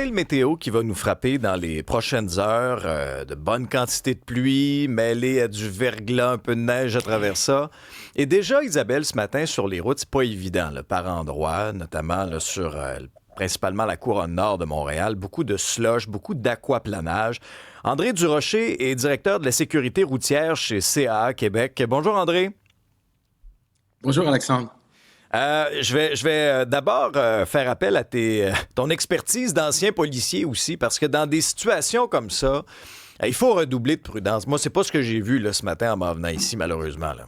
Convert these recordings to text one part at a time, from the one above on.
cocktail météo qui va nous frapper dans les prochaines heures. De bonnes quantités de pluie, mêlées à du verglas, un peu de neige à travers ça. Et déjà, Isabelle, ce matin, sur les routes, c'est pas évident, là, par endroits, notamment là, sur principalement la couronne nord de Montréal. Beaucoup de slush, beaucoup d'aquaplanage. André Durocher est directeur de la sécurité routière chez CAA Québec. Bonjour, André. Bonjour, Alexandre. Je vais d'abord faire appel à ton expertise d'ancien policier aussi, parce que dans des situations comme ça, il faut redoubler de prudence. Moi, c'est pas ce que j'ai vu là, ce matin en m'en venant ici, malheureusement. Là.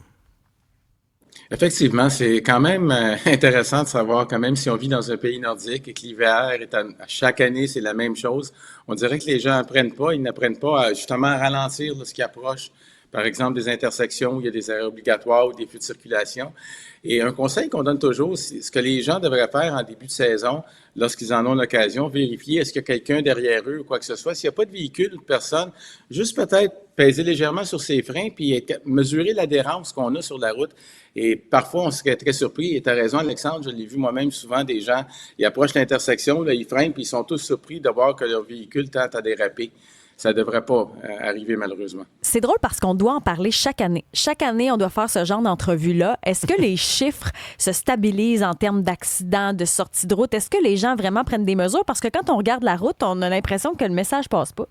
Effectivement, c'est quand même intéressant de savoir quand même si on vit dans un pays nordique et que l'hiver est à chaque année, c'est la même chose. On dirait que les gens ils n'apprennent pas justement à ralentir là, ce qui approche, par exemple, des intersections où il y a des arrêts obligatoires ou des feux de circulation. Et un conseil qu'on donne toujours, c'est ce que les gens devraient faire en début de saison, lorsqu'ils en ont l'occasion, vérifier est-ce qu'il y a quelqu'un derrière eux ou quoi que ce soit. S'il n'y a pas de véhicule ou de personne, juste peut-être peser légèrement sur ses freins puis mesurer l'adhérence qu'on a sur la route. Et parfois, on serait très surpris. Et tu as raison, Alexandre, je l'ai vu moi-même souvent, des gens, ils approchent l'intersection, là, ils freinent puis ils sont tous surpris de voir que leur véhicule tente à déraper. Ça ne devrait pas arriver, malheureusement. C'est drôle parce qu'on doit en parler chaque année. Chaque année, on doit faire ce genre d'entrevue-là. Est-ce que les chiffres se stabilisent en termes d'accidents, de sorties de route? Est-ce que les gens vraiment prennent des mesures? Parce que quand on regarde la route, on a l'impression que le message passe pas.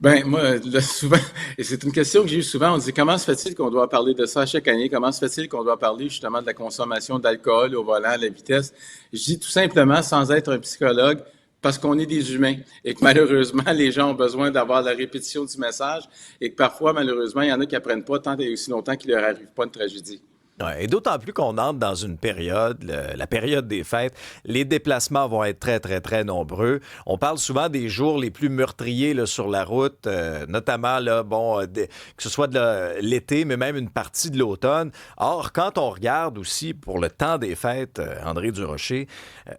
Ben moi, là, souvent, et c'est une question que j'ai eue souvent, on dit comment se fait-il qu'on doit parler de ça chaque année? Comment se fait-il qu'on doit parler justement de la consommation d'alcool au volant, à la vitesse? Je dis tout simplement, sans être un psychologue, parce qu'on est des humains et que malheureusement, les gens ont besoin d'avoir la répétition du message et que parfois, malheureusement, il y en a qui n'apprennent pas tant et aussi longtemps qu'il ne leur arrive pas une tragédie. Ouais, et d'autant plus qu'on entre dans une période, la période des fêtes, les déplacements vont être très, très, très nombreux. On parle souvent des jours les plus meurtriers là, sur la route, notamment là, que ce soit de l'été, mais même une partie de l'automne. Or, quand on regarde aussi pour le temps des fêtes, André Durocher,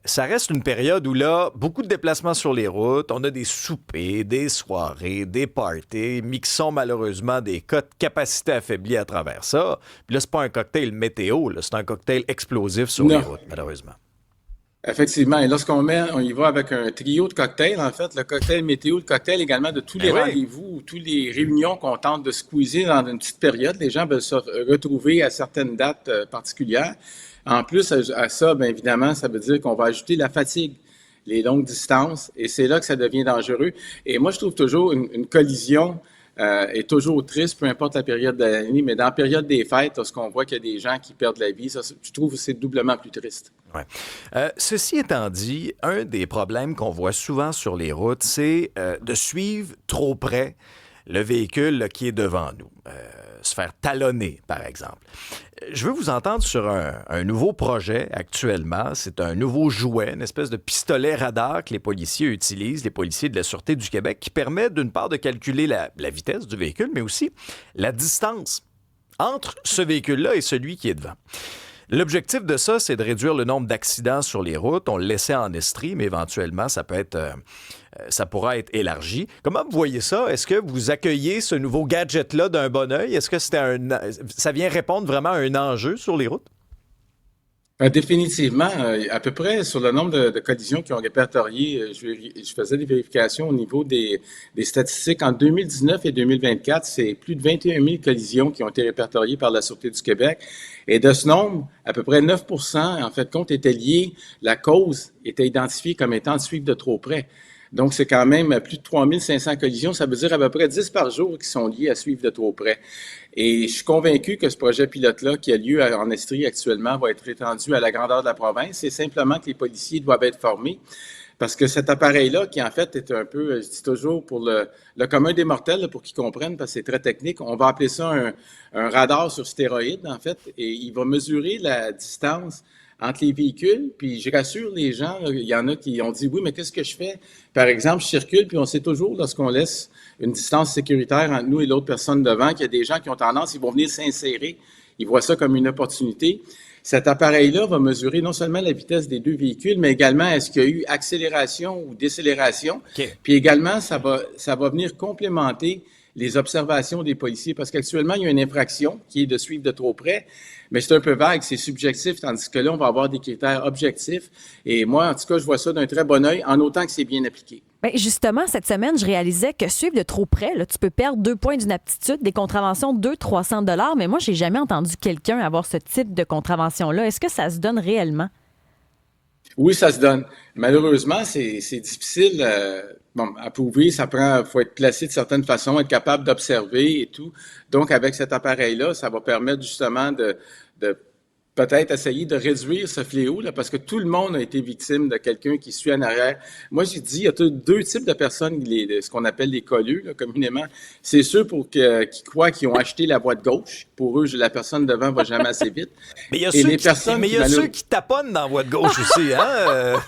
ça reste une période où là, beaucoup de déplacements sur les routes, on a des soupers, des soirées, des parties, mixons malheureusement des cas de capacité affaiblie à travers ça. Puis là, c'est pas un cocktail météo, là, c'est un cocktail explosif sur les routes, malheureusement. Effectivement. Et on y va avec un trio de cocktails, en fait, le cocktail météo, le cocktail également de tous les rendez-vous ou toutes les réunions qu'on tente de squeezer dans une petite période. Les gens veulent se retrouver à certaines dates particulières. En plus, à ça, bien évidemment, ça veut dire qu'on va ajouter la fatigue, les longues distances, et c'est là que ça devient dangereux. Et moi, je trouve toujours une collision est toujours triste, peu importe la période de l'année, mais dans la période des fêtes, lorsqu'on voit qu'il y a des gens qui perdent la vie, ça, je trouve que c'est doublement plus triste. Ouais. Ceci étant dit, un des problèmes qu'on voit souvent sur les routes, c'est de suivre trop près le véhicule là, qui est devant nous. Se faire talonner, par exemple. Je veux vous entendre sur un nouveau projet actuellement. C'est un nouveau jouet, une espèce de pistolet radar que les policiers utilisent, les policiers de la Sûreté du Québec, qui permet d'une part de calculer la vitesse du véhicule, mais aussi la distance entre ce véhicule-là et celui qui est devant. L'objectif de ça, c'est de réduire le nombre d'accidents sur les routes. On le laissait en Estrie, mais éventuellement, ça pourra être élargi. Comment vous voyez ça? Est-ce que vous accueillez ce nouveau gadget-là d'un bon œil? Est-ce que ça vient répondre vraiment à un enjeu sur les routes? Définitivement, à peu près sur le nombre de collisions qui ont répertorié, je faisais des vérifications au niveau des statistiques. En 2019 et 2024, c'est plus de 21 000 collisions qui ont été répertoriées par la Sûreté du Québec. Et de ce nombre, à peu près 9 en fait, compte était lié, la cause était identifiée comme étant de suivre de trop près. Donc, c'est quand même plus de 3 500 collisions. Ça veut dire à peu près 10 par jour qui sont liées à suivre de trop près. Et je suis convaincu que ce projet pilote-là qui a lieu en Estrie actuellement va être étendu à la grandeur de la province. C'est simplement que les policiers doivent être formés. Parce que cet appareil-là, qui en fait est un peu, je dis toujours, pour le commun des mortels, là, pour qu'ils comprennent, parce que c'est très technique, on va appeler ça un radar sur stéroïdes, en fait, et il va mesurer la distance entre les véhicules, puis je rassure les gens, là, il y en a qui ont dit, oui, mais qu'est-ce que je fais? Par exemple, je circule, puis on sait toujours, lorsqu'on laisse une distance sécuritaire entre nous et l'autre personne devant, qu'il y a des gens qui ont tendance, ils vont venir s'insérer, ils voient ça comme une opportunité. Cet appareil-là va mesurer non seulement la vitesse des deux véhicules, mais également est-ce qu'il y a eu accélération ou décélération. Okay. Puis également, ça va venir complémenter les observations des policiers, parce qu'actuellement, il y a une infraction qui est de suivre de trop près, mais c'est un peu vague, c'est subjectif, tandis que là, on va avoir des critères objectifs. Et moi, en tout cas, je vois ça d'un très bon œil, en autant que c'est bien appliqué. Bien, justement, cette semaine, je réalisais que suivre de trop près, là, tu peux perdre 2 points d'une aptitude, des contraventions de 200-300 $, mais moi, j'ai jamais entendu quelqu'un avoir ce type de contravention-là. Est-ce que ça se donne réellement? Oui, ça se donne. Malheureusement, c'est difficile à prouver. Faut être placé de certaines façons, être capable d'observer et tout. Donc, avec cet appareil-là, ça va permettre justement de peut-être essayer de réduire ce fléau, là, parce que tout le monde a été victime de quelqu'un qui suit en arrière. Moi, j'ai dit, il y a deux types de personnes, ce qu'on appelle les colleux, là, communément. C'est ceux qui croient qu'ils ont acheté la voie de gauche. Pour eux, la personne devant va jamais assez vite. Mais il y a ceux qui taponnent dans la voie de gauche aussi, hein?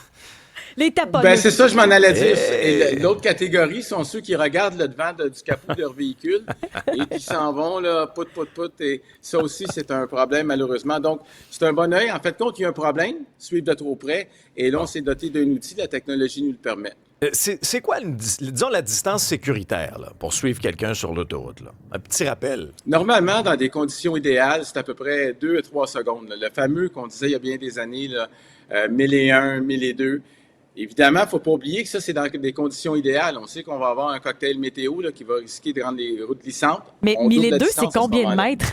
Les taponneux. Ben, c'est ça, je m'en allais dire. Et l'autre catégorie sont ceux qui regardent le devant du capot de leur véhicule et qui s'en vont, là, pout. Et ça aussi, c'est un problème, malheureusement. Donc, c'est un bon œil. En fait, compte, il y a un problème, suivre de trop près. Et là, on s'est doté d'un outil, la technologie nous le permet. C'est quoi, disons, la distance sécuritaire là, pour suivre quelqu'un sur l'autoroute? Là? Un petit rappel. Normalement, dans des conditions idéales, c'est à peu près 2 à 3 secondes. Là. Le fameux qu'on disait il y a bien des années, là, 1001, 1002. Évidemment, il ne faut pas oublier que ça, c'est dans des conditions idéales. On sait qu'on va avoir un cocktail météo là, qui va risquer de rendre les routes glissantes. Mais 1002, c'est combien de mètres?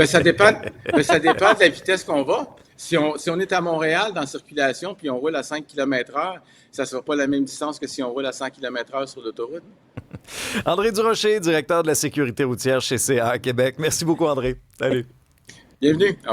Ça dépend de la vitesse qu'on va. Si on est à Montréal dans la circulation puis on roule à 5 km/h, ça ne sera pas la même distance que si on roule à 100 km/h sur l'autoroute. André Durocher, directeur de la sécurité routière chez CA Québec. Merci beaucoup, André. Salut. Bienvenue. Au revoir.